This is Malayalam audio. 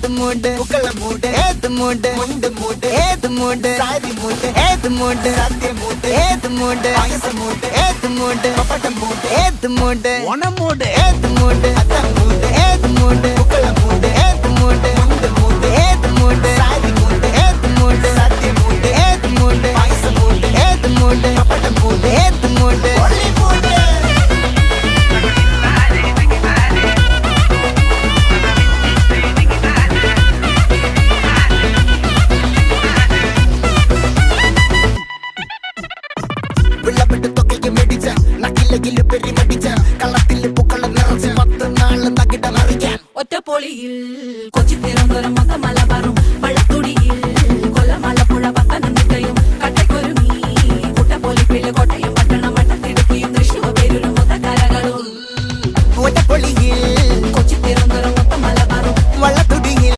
ഏത് മൂട് ഉക്കള മൂട് ഏത് മൂട് മുണ്ട് മൂട് ഏത് മൂട് സാരി മൂട് ഏത് മൂട് സത്യ മൂട് ഏത് മൂട് പായസ മൂട് ഏത് മൂട് പപ്പട മൂട് ഏത് മൂട് ഓണ മൂട് ഏത് മൂട് അത്ത മൂട് ഏത് മൂട് ഉക്കള മൂട് ഏത് മൂട് മുണ്ട് മൂട് ഏത് മൂട് സാരി മൂട് ഏത് മൂട് സത്യ മൂട് ഏത് മൂട് പായസ മൂട് ഏത് മൂട് പപ്പട മൂട് ഏത് മൂട് ഒള്ളി മൂട് വിളവിട്ട് തൊക്കയ്ക്ക് മെടിച്ച നക്കിലെങ്കില് പെരിമടിച്ച കള്ളത്തില് പൂക്കള നിറച്ച് 10 നാള് തകിട മറിക്കാൻ ഒറ്റപ്പൊളിയിൽ കൊച്ചി തിരുവനന്തപുരം മൊത്തം